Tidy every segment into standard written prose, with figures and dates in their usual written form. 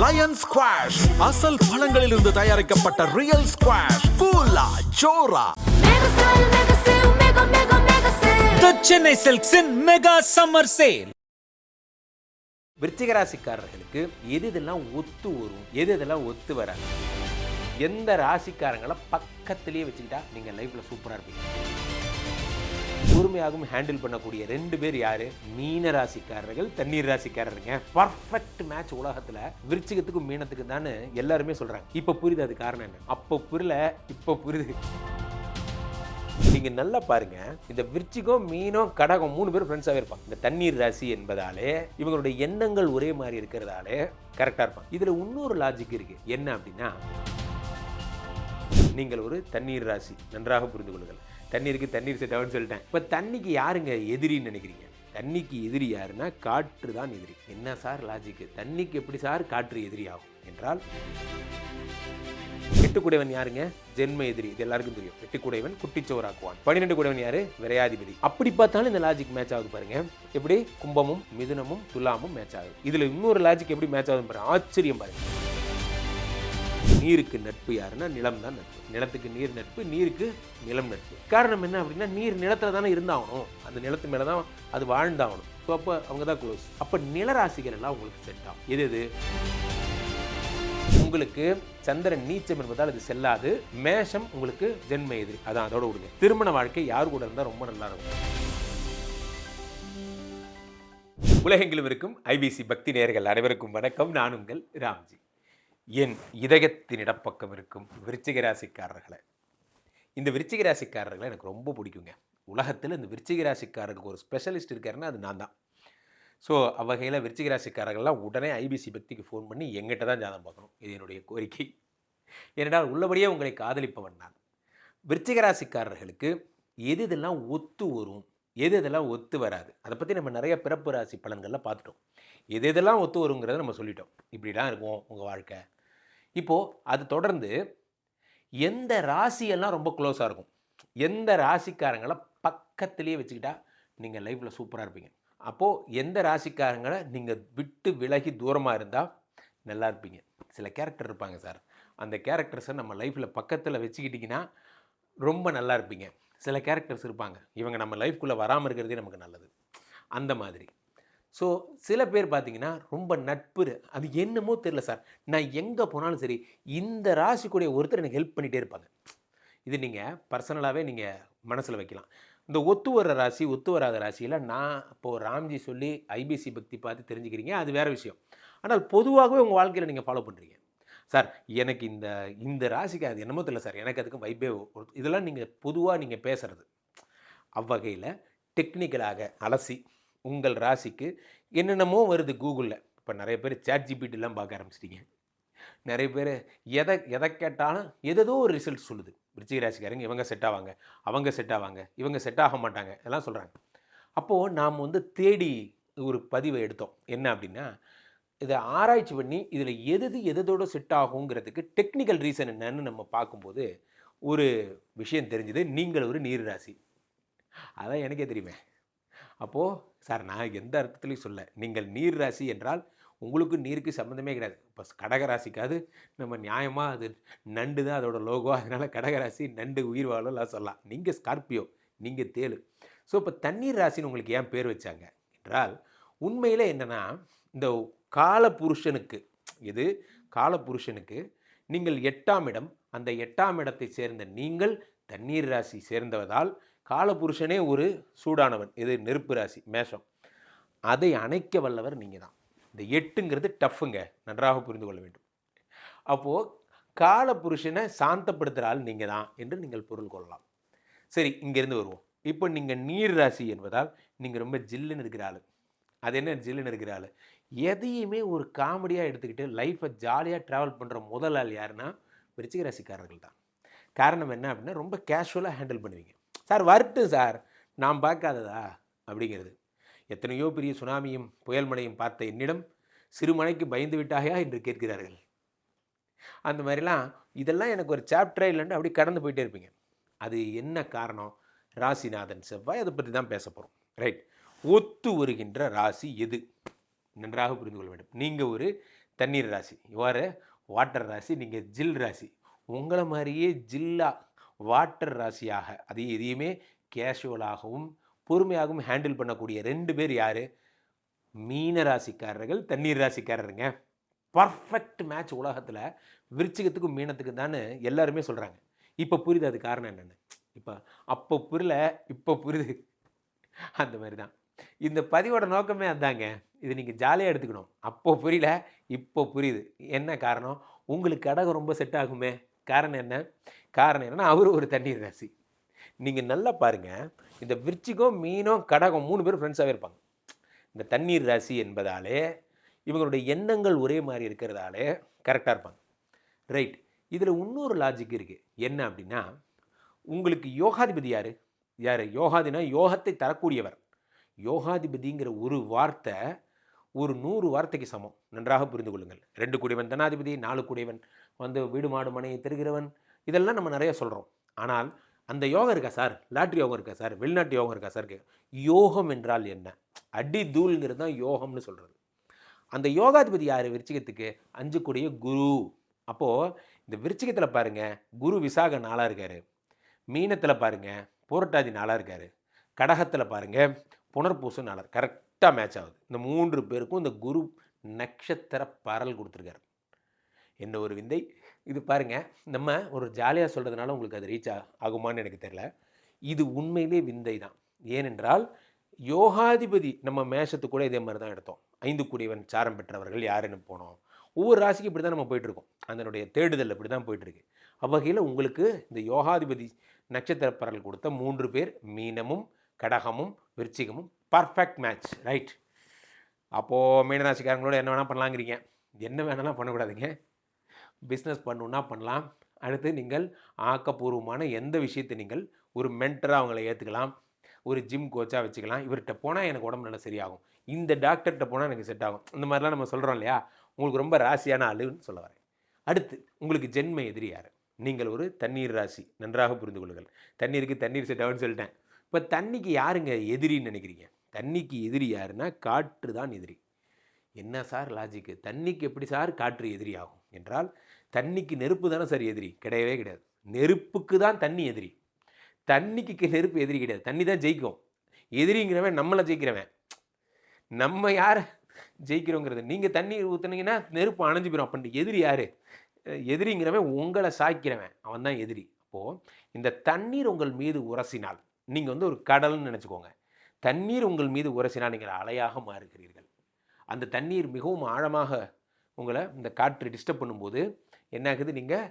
Line squash அசல் பழங்களிலிருந்து தயாரிக்கப்பட்ட real squash கூலா ஜோரா. The Chennai Silks in Mega Summer Sale. விருச்சிக ராசிக்காரர்களுக்கு எது இதெல்லாம் ஒத்து வரும், எது இதெல்லாம் ஒத்து வராது, எந்த ராசிக்காரங்களை பக்கத்திலேயே வச்சுக்கிட்டா நீங்கள் லைஃப்பில் சூப்பராக இருப்பீங்க. பொறுமையாகவும் ஹேண்டில் பண்ணக்கூடிய ரெண்டு பேர் யாரு? மீன ராசிக்காரர்கள், தண்ணீர் ராசிக்காரருங்க. பர்ஃபெக்ட் மேட்ச் உலகத்தில் விருச்சிகத்துக்கும் மீனத்துக்கும் தான் எல்லாருமே சொல்கிறாங்க. இப்போ புரியுது அது காரணம் என்ன? அப்போ புரியல, இப்போ புரியுது. நீங்க நல்லா பாருங்க, இந்த விருச்சிகம் மீனம் கடகம் 3 பேரும் ஃப்ரெண்ட்ஸாவே இருப்பாங்க. இந்த தண்ணீர் ராசி என்பதாலே இவங்களுடைய எண்ணங்கள் ஒரே மாதிரி இருக்கிறதாலே கரெக்டா இருப்பாங்க. இதுல இன்னொரு லாஜிக் இருக்கு. என்ன அப்படின்னா, நீங்கள் ஒரு தண்ணீர் ராசி, நன்றாக புரிந்து கொள்ளுங்கள். தண்ணீருக்கு தண்ணீர் செட் ஆகும்னு சொல்லிட்டேன். இப்ப தண்ணிக்கு யாருங்க எதிரின்னு நினைக்கிறீங்க? தண்ணிக்கு எதிரி யாருன்னா காற்று தான் எதிரி. என்ன சார் லாஜிக்? தண்ணிக்கு எப்படி சார் காற்று எதிரி ஆகும் என்றால், எட்டுக்குடையவன் யாருங்க? ஜென்ம எதிரி. இது எல்லாருக்கும் தெரியும். எட்டுக்குடையவன் குட்டிச்சோராக்குவான். 12 குடையவன் யாரு? விரையாதிபதி. அப்படி பார்த்தாலும் இந்த லாஜிக் மேட்ச் ஆகுது பாருங்க. எப்படி கும்பமும் மிதுனமும் துலாமும் மேட்ச் ஆகுது. இதுல இன்னொரு லாஜிக் எப்படி மேட்ச் ஆகுது பாருங்க. ஆச்சரியம் பாருங்க. நீருக்கு நட்பு யாருன்னா நிலம் தான் நட்பு. நிலத்துக்கு நீர் நட்பு, நீருக்கு நிலம் நட்பு. காரணம் என்ன அப்படின்னா, நீர் நிலத்துல தானே இருந்தாகணும், அந்த நிலத்து மேலதான் அது வாழ்ந்தாகணும். ஸோ அப்போ அவங்க தான் க்ளோஸ். அப்போ நிலராசிகள் எல்லாம் உங்களுக்கு செட் ஆகும். எது உங்களுக்கு சந்திரன் நீச்சம் என்பதால் அது செல்லாது. மேஷம் உங்களுக்கு ஜென்ம எதிரி, அதான் அதோட விடுங்க. திருமண வாழ்க்கை யார் கூட இருந்தால் ரொம்ப நல்லா இருக்கும். உலகெங்கிலும் இருக்கும் ஐபிசி பக்தி நேயர்கள் அனைவருக்கும் வணக்கம். நான் உங்கள் ராம்ஜி. என் இதயத்தின் இடப்பக்கம் இருக்கும் விருச்சிக ராசிக்காரர்களை, இந்த விருச்சிக ராசிக்காரர்களை எனக்கு ரொம்ப பிடிக்குங்க. உலகத்தில் இந்த விருச்சிக ராசிக்காரர்களுக்கு ஒரு ஸ்பெஷலிஸ்ட் இருக்காருன்னா அது நான் தான். ஸோ அவ்வகையில் விருச்சிக ராசிக்காரர்கள்லாம் உடனே ஐபிசி பக்திக்கு ஃபோன் பண்ணி எங்கிட்ட தான் ஜாதகம் பார்க்கணும். இது என்னுடைய கோரிக்கை. ஏனென்றால் உள்ளபடியே உங்களை காதலிப்பவன் நான். விருச்சிக ராசிக்காரர்களுக்கு எது இதெல்லாம் ஒத்து வரும், எது இதெல்லாம் ஒத்து வராது, அதை பற்றி நம்ம நிறைய பிறப்பு ராசி பலன்களில் பார்த்துட்டோம். எது இதெல்லாம் ஒத்து வருங்கிறத நம்ம சொல்லிட்டோம். இப்படிலாம் இருக்கும் உங்கள் வாழ்க்கை. இப்போது அது தொடர்ந்து எந்த ராசியெல்லாம் ரொம்ப க்ளோஸாக இருக்கும், எந்த ராசிக்காரங்களை பக்கத்திலேயே வச்சுக்கிட்டா நீங்கள் லைஃப்பில் சூப்பராக இருப்பீங்க. அப்போது எந்த ராசிக்காரங்களை நீங்கள் விட்டு விலகி தூரமாக இருந்தால் நல்லா இருப்பீங்க. சில கேரக்டர் இருப்பாங்க சார், அந்த கேரக்டர்ஸை நம்ம லைஃப்பில் பக்கத்தில் வச்சுக்கிட்டிங்கன்னா ரொம்ப நல்லா இருப்பீங்க. சில கேரக்டர்ஸ் இருப்பாங்க, இவங்க நம்ம லைஃப்குள்ளே வராமல் இருக்கிறதே நமக்கு நல்லது, அந்த மாதிரி. ஸோ சில பேர் பார்த்தீங்கன்னா ரொம்ப நட்பு, அது என்னமோ தெரியல சார், நான் எங்கே போனாலும் சரி இந்த ராசிக்குடைய ஒருத்தர் எனக்கு ஹெல்ப் பண்ணிகிட்டே இருப்பாங்க. இது நீங்கள் பர்சனலாகவே நீங்கள் மனசில் வைக்கலாம். இந்த ஒத்து வர ராசி, ஒத்து வராத ராசியில் நான் இப்போது ராம்ஜி சொல்லி ஐபிசி பக்தி பார்த்து தெரிஞ்சுக்கிறீங்க, அது வேறு விஷயம். ஆனால் பொதுவாகவே உங்கள் வாழ்க்கையில் நீங்கள் ஃபாலோ பண்ணுறீங்க. சார் எனக்கு இந்த ராசிக்கு அது என்னமோ தெரியல சார், எனக்கு அதுக்கு வைப்பே, இதெல்லாம் நீங்கள் பொதுவாக நீங்கள் பேசுகிறது. அவ்வகையில் டெக்னிக்கலாக அலசி உங்கள் ராசிக்கு என்னென்னமோ வருது கூகுளில். இப்போ நிறைய பேர் ChatGPTலாம் பார்க்க ஆரம்பிச்சிட்டிங்க. நிறைய பேர் எதை கேட்டாலும் ஏதோ ஒரு ரிசல்ட் சொல்லுது. விருச்சிக ராசிக்காரங்க இவங்க செட் ஆவாங்க, அவங்க செட் ஆவாங்க, இவங்க செட் ஆக மாட்டாங்க, எல்லாம் சொல்கிறாங்க. அப்போது நாம் தேடி ஒரு பதிவை எடுத்தோம். என்ன அப்படின்னா, இதை ஆராய்ச்சி பண்ணி இதில் எதோட செட் ஆகுங்கிறதுக்கு டெக்னிக்கல் ரீசன் என்னன்னு நம்ம பார்க்கும்போது ஒரு விஷயம் தெரிஞ்சுது. நீங்கள் ஒரு நீர் ராசி, அதான் எனக்கே தெரியுமே. அப்போது சார் நான் எந்த அர்த்தத்துலையும் சொல்ல, நீங்கள் நீர் ராசி என்றால் உங்களுக்கு நீருக்கு சம்மந்தமே கிடையாது. இப்போ கடகராசிக்காது நம்ம நியாயமாக அது நண்டு தான் அதோட லோகோ, அதனால் கடகராசி நண்டு உயிர் வாழலாம் சொல்லலாம். நீங்கள் ஸ்கார்பியோ, நீங்கள் தேளு. ஸோ இப்போ தண்ணீர் ராசின்னு உங்களுக்கு ஏன் பேர் வச்சாங்க என்றால், உண்மையில் என்னென்னா, இந்த காலபுருஷனுக்கு, இது காலபுருஷனுக்கு நீங்கள் 8ஆம் இடம், அந்த 8ஆம் இடத்தை சேர்ந்த நீங்கள் தண்ணீர் ராசி சேர்ந்தவதால் காலபுருஷனே ஒரு சூடானவன். இது நெருப்பு ராசி மேஷம், அதை அணைக்க வல்லவர் நீங்கள் தான். இந்த 8ங்கிறது டஃப்புங்க, நன்றாக புரிந்து கொள்ள வேண்டும். அப்போது காலபுருஷனை சாந்தப்படுத்துகிற ஆள் நீங்கள் தான் என்று நீங்கள் பொருள் கொள்ளலாம். சரி, இங்கேருந்து வருவோம். இப்போ நீங்கள் நீர் ராசி என்பதால் நீங்கள் ரொம்ப ஜில்லுன்னு இருக்கிற ஆள். அது என்ன ஜில்லுன்னு இருக்கிற ஆள்? எதையுமே ஒரு காமெடியாக எடுத்துக்கிட்டு லைஃப்பை ஜாலியாக ட்ராவல் பண்ணுற முதல் ஆள் யாருன்னா விருச்சிக ராசிக்காரர்கள் தான். காரணம் என்ன அப்படின்னா, ரொம்ப கேஷுவலாக ஹேண்டில் பண்ணுவீங்க. சார் வரட்டும் சார், நான் பார்க்காததா அப்படிங்கிறது. எத்தனையோ பெரிய சுனாமியும் புயல் மழையும் பார்த்த என்னிடம் சிறுமலைக்கு பயந்து விட்டாயா என்று கேட்கிறார்கள். அந்த மாதிரிலாம் இதெல்லாம் எனக்கு ஒரு சாப்டரே இல்லைன்னு அப்படி கடந்து போயிட்டே இருப்பீங்க. அது என்ன காரணம்? ராசிநாதன் செவ்வாய், அதை பற்றி தான் பேச போகிறோம். ரைட். ஒத்து வருகின்ற ராசி எது? நன்றாக புரிந்து கொள்ள வேண்டும். நீங்கள் ஒரு தண்ணீர் ராசி, இவ்வாறு வாட்டர் ராசி, நீங்கள் ஜில் ராசி. உங்களை மாதிரியே ஜில்லா வாட்டர் ராசியாக எதையுமே கேஷுவலாகவும் பொறுமையாகவும் ஹேண்டில் பண்ணக்கூடிய 2 பேர் யார்? மீன ராசிக்காரர்கள், தண்ணீர் ராசிக்காரருங்க. பர்ஃபெக்ட் மேட்ச் உலகத்தில் விருச்சிகத்துக்கும் மீனத்துக்கும் தான் எல்லாருமே சொல்கிறாங்க. இப்போ புரியுது அது காரணம் என்னென்னு. அப்போ புரியல, இப்போ புரியுது. அந்த மாதிரி தான் இந்த பதிவோட நோக்கமே அதாங்க. இது நீங்கள் ஜாலியாக எடுத்துக்கணும். அப்போ புரியல, இப்போ புரியுது. என்ன காரணம்? உங்களுக்கு கடகம் ரொம்ப செட் ஆகுமே. காரணம் என்னன்னா அவர் ஒரு தண்ணீர் ராசி. நீங்கள் நல்லா பாருங்கள், இந்த விருச்சிகம் மீனம் கடகம் 3 பேர் ஃப்ரெண்ட்ஸாகவே இருப்பாங்க. இந்த தண்ணீர் ராசி என்பதாலே இவங்களுடைய எண்ணங்கள் ஒரே மாதிரி இருக்கிறதாலே கரெக்டாக இருப்பாங்க. ரைட். இதில் இன்னொரு லாஜிக் இருக்குது. என்ன அப்படின்னா, உங்களுக்கு யோகாதிபதி யார்? யோகாதினா யோகத்தை தரக்கூடியவர். யோகாதிபதிங்கிற ஒரு வார்த்தை ஒரு 100 வார்த்தைக்கு சமம். நன்றாக புரிந்து கொள்ளுங்கள். 2 கூடியவன் தனாதிபதி, 4 கூடியவன் வீடு மாடு மனையை தருகிறவன், இதெல்லாம் நம்ம நிறைய சொல்கிறோம். ஆனால் அந்த யோகம் இருக்கா சார்? லாட்ரி யோகம் இருக்கா சார்? வெளிநாட்டு யோகம் இருக்கா சார்? யோகம் என்றால் என்ன? அடி தூள்ங்கிறது தான் யோகம்னு சொல்கிறது. அந்த யோகாதிபதி யார்? விருச்சிகத்துக்கு 5 கூடிய குரு. அப்போது இந்த விருச்சிகத்தில் பாருங்கள், குரு விசாக 4 இருக்கார். மீனத்தில் பாருங்கள், புரட்டாதி 4 இருக்கார். கடகத்தில் பாருங்கள், புனர்பூசம் 4. கரெக்டாக மேட்ச் ஆகுது. இந்த 3 பேருக்கும் இந்த குரு நட்சத்திர பரல் கொடுத்துருக்காரு. என்ன ஒரு விந்தை இது பாருங்கள். நம்ம ஒரு ஜாலியாக சொல்கிறதுனால உங்களுக்கு அது ரீச் ஆகுமான்னு எனக்கு தெரியல. இது உண்மையிலே விந்தை தான். ஏனென்றால் யோகாதிபதி நம்ம மேஷத்துக்கு கூட இதே மாதிரி தான் எடுத்தோம். 5 கூடியவன் சாரம் பெற்றவர்கள் யாருன்னு போனோம். ஒவ்வொரு ராசிக்கு இப்படி தான் நம்ம போயிட்டுருக்கோம். அதனுடைய தேடுதல் இப்படி தான் போயிட்டுருக்கு. அவ்வகையில் உங்களுக்கு இந்த யோகாதிபதி நட்சத்திர பரல் கொடுத்த 3 பேர் மீனமும் கடகமும் விருச்சிகமும் பர்ஃபெக்ட் மேட்ச். ரைட். அப்போது மீனராசிக்காரங்களோட என்ன வேணால் பண்ணலாங்கிறீங்க. என்ன வேணாலும் பண்ணக்கூடாதுங்க. பிஸ்னஸ் பண்ணணுன்னா பண்ணலாம். அடுத்து நீங்கள் ஆக்கப்பூர்வமான எந்த விஷயத்தை நீங்கள் ஒரு மென்டராக அவங்கள ஏற்றுக்கலாம். ஒரு ஜிம் கோச்சாக வச்சுக்கலாம். இவர்கிட்ட போனால் எனக்கு உடம்பு நல்லா சரியாகும், இந்த டாக்டர்கிட்ட போனால் எனக்கு செட் ஆகும், இந்த மாதிரிலாம் நம்ம சொல்கிறோம் இல்லையா. உங்களுக்கு ரொம்ப ராசியான ஆளுன்னு சொல்ல வரேன். அடுத்து உங்களுக்கு ஜென்ம எதிரி யார்? நீங்கள் ஒரு தண்ணீர் ராசி. நன்றாக புரிந்து கொள்ளுங்கள். தண்ணீருக்கு தண்ணீர் செட் ஆகுன்னு சொல்லிட்டேன். இப்போ தண்ணிக்கு யாருங்க எதிரின்னு நினைக்கிறீங்க? தண்ணிக்கு எதிரி யாருன்னா காற்று தான் எதிரி. என்ன சார் லாஜிக்கு? தண்ணிக்கு எப்படி சார் காற்று எதிரி ஆகும் என்றால், தண்ணிக்கு நெருப்பு தானே சார் எதிரி? கிடையவே கிடையாது. நெருப்புக்கு தான் தண்ணி எதிரி. தண்ணிக்கு நெருப்பு எதிரி கிடையாது. தண்ணி தான் ஜெயிக்கும். எதிரிங்கிறவன் நம்மளை ஜெயிக்கிறவன். நம்ம யாரை ஜெயிக்கிறோங்கிறது. நீங்கள் தண்ணி ஊற்றுனீங்கன்னா நெருப்பு அணைஞ்சு போயிடும். அப்போ எதிரி யார்? எதிரிங்கிறவன் உங்களை சாய்க்கிறவன், அவன் தான் எதிரி. அப்போது இந்த தண்ணீர் உங்கள் மீது உரசினால், நீங்கள் ஒரு கடல்னு நினச்சிக்கோங்க. தண்ணீர் உங்கள் மீது உரசினால் நீங்கள் அலையாக மாறுகிறீர்கள். அந்த தண்ணீர் மிகவும் ஆழமாக உங்களை இந்த காற்று டிஸ்டர்ப் பண்ணும்போது என்ன ஆகுது? நீங்கள்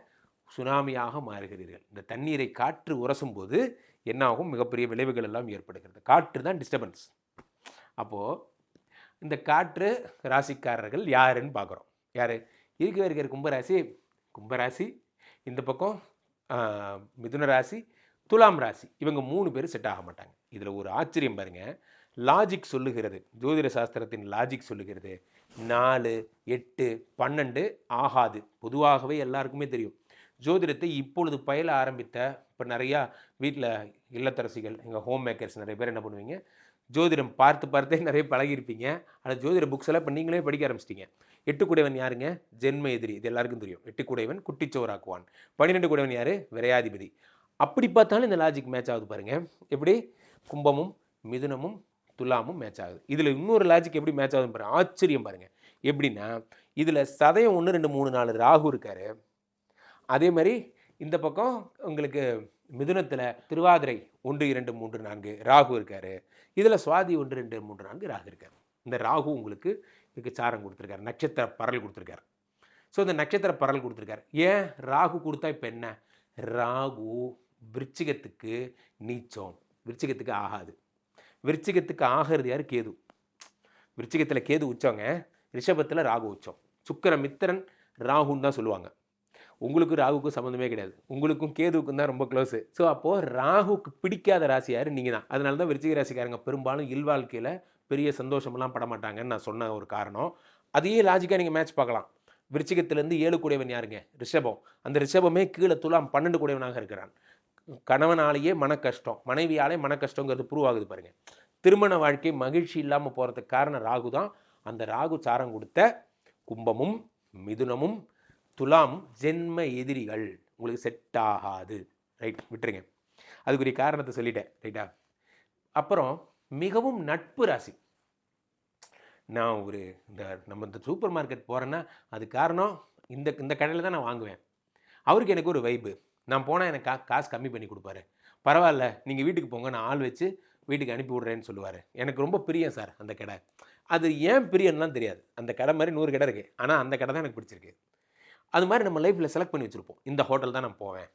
சுனாமியாக மாறுகிறீர்கள். இந்த தண்ணீரை காற்று உரசும் போது என்னாகும்? மிகப்பெரிய விளைவுகள் எல்லாம் ஏற்படுகிறது. காற்று தான் டிஸ்டர்பன்ஸ். அப்போது இந்த காற்று ராசிக்காரர்கள் யாருன்னு பார்க்குறோம். யார்? இருக்கிற கும்பராசி, இந்த பக்கம் மிதுன ராசி, துலாம் ராசி. இவங்க 3 பேர் செட் ஆக மாட்டாங்க. இதில் ஒரு ஆச்சரியம் பாருங்கள். லாஜிக் சொல்லுகிறது, ஜோதிட சாஸ்திரத்தின் லாஜிக் சொல்லுகிறது 4, 8, 12 ஆகாது. பொதுவாகவே எல்லாருக்குமே தெரியும். ஜோதிடத்தை இப்பொழுது பயில ஆரம்பித்த இப்போ நிறையா வீட்டில் இல்லத்தரசிகள், எங்கள் ஹோம் மேக்கர்ஸ் நிறைய பேர் என்ன பண்ணுவீங்க, ஜோதிடம் பார்த்தே நிறைய பழகிருப்பீங்க. ஆனால் ஜோதிட புக்ஸ் எல்லாம் இப்போ நீங்களே படிக்க ஆரம்பிச்சிட்டிங்க. 8 கூடையவன் யாருங்க? ஜென்ம எதிரி. இது எல்லாருக்கும் தெரியும். 8 கூடையவன் குட்டிச்சோராக்குவான். 12 கூடையவன் யார்? விரையாதிபதி. அப்படி பார்த்தாலும் இந்த லாஜிக் மேட்ச் ஆகுது பாருங்கள். எப்படி? கும்பமும் மிதுனமும் துலாமும் மேட்ச் ஆகுது. இதில் இன்னொரு லாஜிக் எப்படி மேட்ச் ஆகுதுன்னு பாருங்கள். ஆச்சரியம் பாருங்கள். எப்படின்னா, இதில் சதயம் 1, 2, 3, 4 ராகு இருக்கார். அதே மாதிரி இந்த பக்கம் உங்களுக்கு மிதுனத்தில் திருவாதிரை 1, 2, 3, 4 ராகு இருக்கார். இதில் சுவாதி 1, 2, 3, 4 ராகு இருக்கார். இந்த ராகு உங்களுக்கு இதுக்கு சாரம் கொடுத்துருக்காரு, நட்சத்திர பரல் கொடுத்துருக்காரு. ஸோ இந்த நட்சத்திர பரல் கொடுத்துருக்காரு. ஏன் ராகு கொடுத்தா இப்போ என்ன? ராகு விருச்சிகத்துக்கு நீச்சம், விருச்சிகத்துக்கு ஆகாது. விருச்சிகத்துக்கு ஆகிறது யார்? கேது. விருச்சிகத்தில் கேது உச்சவங்க, ரிஷபத்தில் ராகு உச்சம். சுக்கிர மித்திரன் ராகுன்னு தான் சொல்லுவாங்க. உங்களுக்கு ராகுக்கும் சம்மந்தமே கிடையாது. உங்களுக்கும் கேதுவுக்கும் தான் ரொம்ப க்ளோஸு. ஸோ அப்போது ராகுக்கு பிடிக்காத ராசி யார்? நீங்கள் தான். அதனால தான் விருச்சிக ராசிக்காரங்க பெரும்பாலும் இல்வாழ்க்கையில் பெரிய சந்தோஷமெல்லாம் படமாட்டாங்கன்னு நான் சொன்ன ஒரு காரணம். அதையே லாஜிக்காக நீங்கள் மேட்ச் பார்க்கலாம். விருச்சிகத்திலேருந்து 7 கூடையவன் யாருங்க? ரிஷபம். அந்த ரிஷபமே கீழே துலாம் 12 கூடையவனாக இருக்கிறான். கணவனாலேயே மன கஷ்டம், மனைவியாலே மன கஷ்டங்கிறது ப்ரூவ் ஆகுது பாருங்கள். திருமண வாழ்க்கை மகிழ்ச்சி இல்லாமல் போகிறதுக்கு காரணம் ராகு தான். அந்த ராகு சாரம் கொடுத்த கும்பமும் மிதுனமும் துலாமும் ஜென்ம எதிரிகள், உங்களுக்கு செட் ஆகாது. ரைட், விட்டுருங்க. அதுக்குரிய காரணத்தை சொல்லிட்டேன். ரைட்டா? அப்புறம் மிகவும் நட்பு ராசி. நான் நம்ம இந்த சூப்பர் மார்க்கெட் போகிறேன்னா அது காரணம் இந்த கடையில் தான் நான் வாங்குவேன். அவருக்கு எனக்கு ஒரு வைப்பு. நான் போனால் எனக்கு காசு கம்மி பண்ணி கொடுப்பாரு. பரவாயில்ல, நீங்கள் வீட்டுக்கு போங்க, நான் ஆள் வச்சு வீட்டுக்கு அனுப்பி விட்றேன்னு சொல்லுவார். எனக்கு ரொம்ப பிரியம் சார் அந்த கடை. அது ஏன் பிரியம்லாம் தெரியாது. அந்த கடை மாதிரி 100 கடை இருக்குது, ஆனால் அந்த கடை தான் எனக்கு பிடிச்சிருக்கு. அது மாதிரி நம்ம லைஃப்பில் செலக்ட் பண்ணி வச்சுருப்போம். இந்த ஹோட்டல் தான் நான் போவேன்,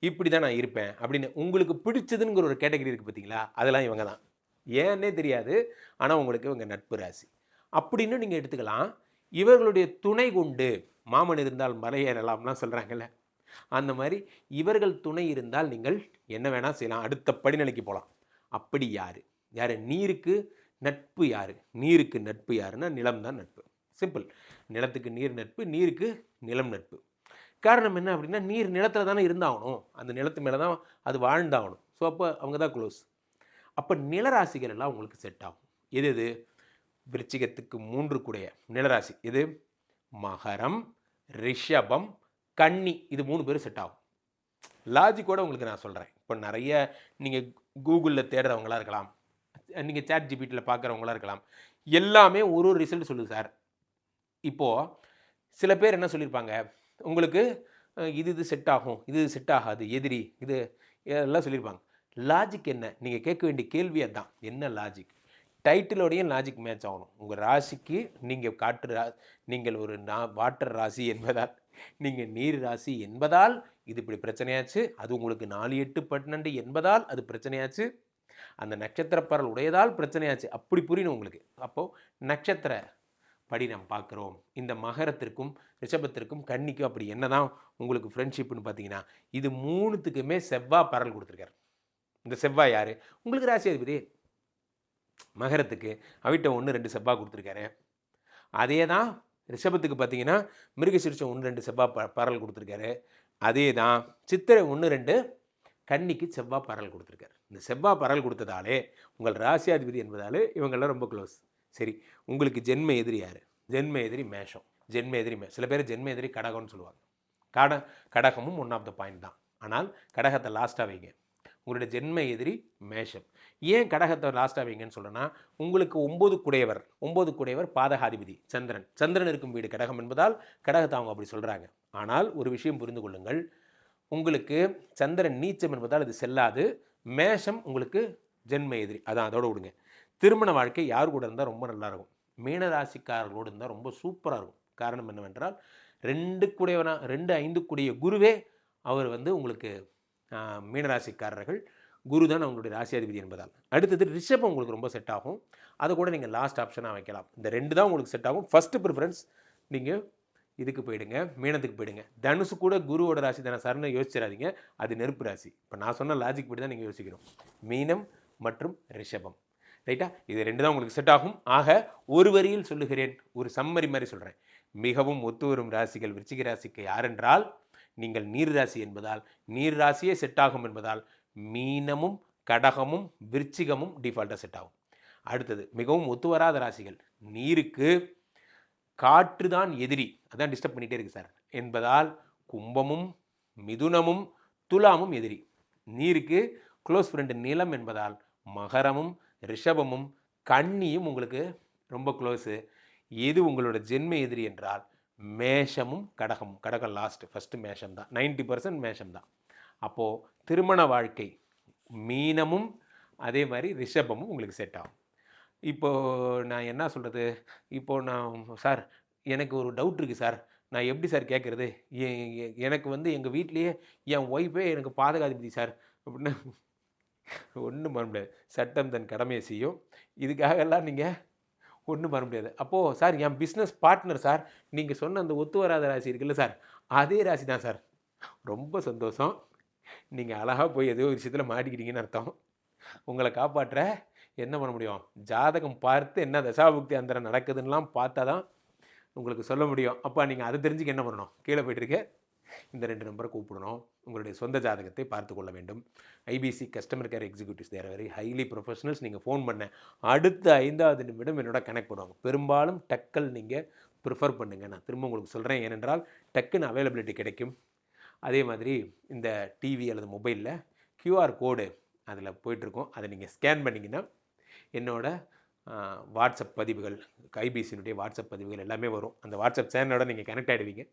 இப்படி தான் நான் இருப்பேன் அப்படின்னு. உங்களுக்கு பிடிச்சதுங்கிற ஒரு கேட்டகரி இருக்குது பார்த்தீங்களா, அதெல்லாம் இவங்க தான். ஏன்னே தெரியாது, ஆனால் உங்களுக்கு இவங்க நட்பு ராசி அப்படின்னு நீங்கள் எடுத்துக்கலாம். இவர்களுடைய துணை கொண்டு மாமன் இருந்தால் மலை ஏறலாம்லாம் சொல்கிறாங்கல்ல, அந்த மாதிரி இவர்கள் துணை இருந்தால் நீங்கள் என்ன வேணால் செய்யலாம், அடுத்த படிநிலைக்கு போகலாம். அப்படி யார் நீருக்கு நட்பு யார்? நீருக்கு நட்பு யாருன்னா நிலம் தான் நட்பு. சிம்பிள். நிலத்துக்கு நீர் நட்பு, நீருக்கு நிலம் நட்பு. காரணம் என்ன அப்படின்னா, நீர் நிலத்தில் தானே இருந்தாகணும், அந்த நிலத்து மேலே தான் அது வாழ்ந்தாகணும். ஸோ அப்போ அவங்க தான் க்ளோஸ். அப்போ நிலராசிகள் எல்லாம் உங்களுக்கு செட் ஆகும். எது விருச்சிகத்துக்கு 3 கூடைய நிலராசி இது மகரம், ரிஷபம், கன்னி. இது 3 பேரும் செட் ஆகும். லாஜிக்கோட உங்களுக்கு நான் சொல்கிறேன். இப்போ நிறைய நீங்கள் கூகுளில் தேடுறவங்களா இருக்கலாம், நீங்கள் சாட் ஜிபிடியில் பார்க்குறவங்களா இருக்கலாம், எல்லாமே ஒரு ரிசல்ட் சொல்லுது சார். இப்போது சில பேர் என்ன சொல்லியிருப்பாங்க, உங்களுக்கு இது செட் ஆகும், இது செட் ஆகாது, எதிரி இது இதெல்லாம் சொல்லியிருப்பாங்க. லாஜிக் என்ன? நீங்கள் கேட்க வேண்டிய கேள்வி அதுதான். என்ன லாஜிக்? டைட்டிலோடையும் லாஜிக் மேட்ச் ஆகணும். உங்கள் ராசிக்கு நீங்கள் ஒரு வாட்டர் ராசி என்பதால், நீங்கள் நீர் ராசி என்பதால் இது இப்படி பிரச்சனையாச்சு. அது உங்களுக்கு 4, 8, 12 என்பதால் அது பிரச்சனையாச்சு. அந்த நட்சத்திர பரல் உடையதால் பிரச்சனையாச்சு. அப்படி புரியணும் உங்களுக்கு. அப்போது நட்சத்திர படி நம்ம பார்க்குறோம். இந்த மகரத்திற்கும் ரிஷபத்திற்கும் கன்னிக்கும் அப்படி என்ன தான் உங்களுக்கு ஃப்ரெண்ட்ஷிப்னு பார்த்தீங்கன்னா, இது 3த்துக்குமே செவ்வாய் பரல் கொடுத்துருக்காரு. இந்த செவ்வாய் யார்? உங்களுக்கு ராசி அதிபதி. மகரத்துக்கு அவிட்டம் 1, 2 செவ்வாய் கொடுத்துருக்காரு. அதே தான் ரிஷபத்துக்கு பார்த்தீங்கன்னா மிருகசீரிஷம் 1, 2 செவ்வாய் பரல் கொடுத்துருக்காரு. அதே தான் சித்திரை 1, 2 கன்னிக்கு செவ்வாய் பரல் கொடுத்துருக்காரு. இந்த செவ்வாய் பரல் கொடுத்ததாலே உங்கள் ராசியாதிபதி என்பதாலே இவங்கெல்லாம் ரொம்ப க்ளோஸ். சரி, உங்களுக்கு ஜென்ம எதிரி யார்? ஜென்ம எதிரி மேஷம். சில பேர் ஜென்ம எதிரி கடகம்னு சொல்லுவாங்க. கடகமும் ஒன் ஆஃப் த பாயிண்ட் தான். ஆனால் கடகத்தை லாஸ்ட்டாக வைங்க. உங்களுடைய ஜென்ம எதிரி மேஷம். ஏன் கடகத்தை லாஸ்ட்டாக வைங்கன்னு சொல்கிறேன்னா, உங்களுக்கு 9 குடையவர் பாதகாதிபதி சந்திரன் இருக்கும் வீடு கடகம் என்பதால் கடகத்தை அவங்க அப்படி சொல்கிறாங்க. ஆனால் ஒரு விஷயம் புரிந்து கொள்ளுங்கள், உங்களுக்கு சந்திரன் நீச்சம் என்பதால் அது செல்லாது. மேஷம் உங்களுக்கு ஜென்ம எதிரி, அதான் அதோட விடுங்க. திருமண வாழ்க்கை யார் கூட இருந்தால் ரொம்ப நல்லாயிருக்கும்? மீனராசிக்காரர்களோடு இருந்தால் ரொம்ப சூப்பராக இருக்கும். காரணம் என்னவென்றால் 2 குடையவனா 2, 5 கூடிய குருவே அவர் உங்களுக்கு மீனராசிக்காரர்கள் குரு தான் அவங்களுடைய ராசியாதிபதி என்பதால். அடுத்தது ரிஷபம் உங்களுக்கு ரொம்ப செட் ஆகும். அதை கூட நீங்கள் லாஸ்ட் ஆப்ஷனாக வைக்கலாம். இந்த 2 தான் உங்களுக்கு செட் ஆகும். ஃபஸ்ட்டு ப்ரிஃபரன்ஸ் நீங்கள் இதுக்கு போயிடுங்க, மீனத்துக்கு போயிடுங்க. தனுசு கூட குருவோட ராசி தானே சார்னு யோசிச்சிடாதீங்க, அது நெருப்பு ராசி. இப்போ நான் சொன்ன லாஜிக் படி தான் நீங்கள் யோசிக்கிறோம். மீனம் மற்றும் ரிஷபம். ரைட்டா? இது 2 தான் உங்களுக்கு செட் ஆகும். ஆக ஒரு வரியில் சொல்லுகிறேன், ஒரு சம்மரி மாதிரி சொல்கிறேன். மிகவும் ஒத்து வரும் ராசிகள் விருச்சிக ராசிக்கு யாரென்றால், நீங்கள் நீர் ராசி என்பதால் நீர் ராசியே செட் ஆகும் என்பதால் மீனமும் கடகமும் விருச்சிகமும் டிஃபால்ட்டாக செட் ஆகும். அடுத்தது மிகவும் ஒத்து வராத ராசிகள், நீருக்கு காற்று தான் எதிரி, அதான் டிஸ்டர்ப் பண்ணிகிட்டே இருக்குது சார் என்பதால் கும்பமும் மிதுனமும் துலாமும் எதிரி. நீருக்கு க்ளோஸ் ஃப்ரெண்டு நிலம் என்பதால் மகரமும் ரிஷபமும் கன்னியும் உங்களுக்கு ரொம்ப க்ளோஸு. எது உங்களோட ஜென்ம எதிரி என்றால் மேஷமும் கடகமும். கடகம் லாஸ்ட்டு, ஃபஸ்ட்டு மேஷம் தான். 90% மேஷம் தான். அப்போது திருமண வாழ்க்கை மீனமும் அதே மாதிரி ரிஷபமும் உங்களுக்கு செட் ஆகும். இப்போது நான் என்ன சொல்கிறது, இப்போது நான் சார் எனக்கு ஒரு டவுட் இருக்குது சார், நான் எப்படி சார் கேட்குறது? எனக்கு எங்கள் வீட்லேயே என் ஒய்ஃபே எனக்கு பாதகாதிபதி சார் அப்படின்னா ஒன்றும் பண்ண முடியாது. சட்டம் தன் கடமையை செய்யும். இதுக்காகலாம் நீங்கள் ஒன்றும் பண்ண முடியாது. அப்போது சார் என் பிஸ்னஸ் பார்ட்னர் சார், நீங்கள் சொன்ன அந்த ஒத்து வராத ராசி இருக்குல்ல சார், அதே ராசி தான் சார். ரொம்ப சந்தோஷம், நீங்கள் அழகாக போய் ஏதோ ஒரு விஷயத்தில் மாட்டிக்கிட்டீங்கன்னு அர்த்தம். உங்களை காப்பாற்ற என்ன பண்ண முடியும்? ஜாதகம் பார்த்து என்ன தசாபுக்தி அந்தரம் நடக்குதுன்னெலாம் பார்த்தா தான் உங்களுக்கு சொல்ல முடியும். அப்போ நீங்கள் அதை தெரிஞ்சுக்க என்ன பண்ணணும்? கீழே போய்ட்டுருக்க இந்த 2 நம்பரை கூப்பிடணும். உங்களுடைய சொந்த ஜாதகத்தை பார்த்து கொள்ள வேண்டும். ஐபிசி கஸ்டமர் கேர் எக்ஸிக்யூட்டிவ்ஸ் தேர் வெரி ஹைலி ப்ரொஃபஷனல்ஸ். நீங்கள் ஃபோன் பண்ண அடுத்த 5வது நிமிடம் என்னோட கனெக்ட் பண்ணுவாங்க. பெரும்பாலும் டக்கல் நீங்கள் ப்ரிஃபர் பண்ணுங்கள். நான் திரும்ப உங்களுக்கு சொல்கிறேன், ஏனென்றால் டக்குன்னு அவைலபிலிட்டி கிடைக்கும். அதே மாதிரி இந்த டிவி அல்லது மொபைலில் கியூஆர் கோடு அதில் போயிட்டுருக்கோம். அதை நீங்கள் ஸ்கேன் பண்ணிங்கன்னா என்னோட வாட்ஸ்அப் பதிவுகள், ஐபிசியினுடைய வாட்ஸ்அப் பதிவுகள் எல்லாமே வரும். அந்த வாட்ஸ்அப் சேனலோட நீங்கள் கனெக்ட் ஆகிடுவீங்க.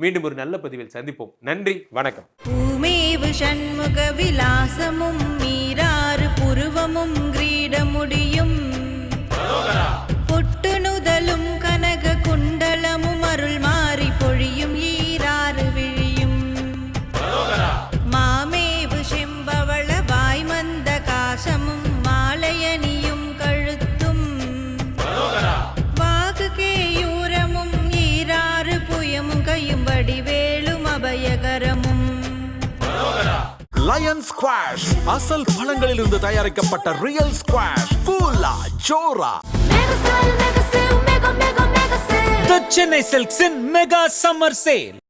மீண்டும் ஒரு நல்ல பதிவில் சந்திப்போம். நன்றி, வணக்கம். பூமேவு சண்முக விலாசமும் மீராறு புருவமும் கிரீடமுடியும் பொட்டுணுதலும் கனக குண்டலமும் அருள் மாறி பொழியும் ஈராறு விழியும் மாமேவு செம்பவள வாய்மந்த காசமும் மாலையணியும் கழுத்தும் வாகு கேயூரமும் ஈராறு புயமும் கையும் வடிவேலும் அபயகரமும் லயன் ஸ்குவாஷ் அசல் பழங்களிலிருந்து தயாரிக்கப்பட்ட ரியல் ஸ்குவாஷ் கூலா ஜோரா. The Chennai Silks in Mega Summer Sale.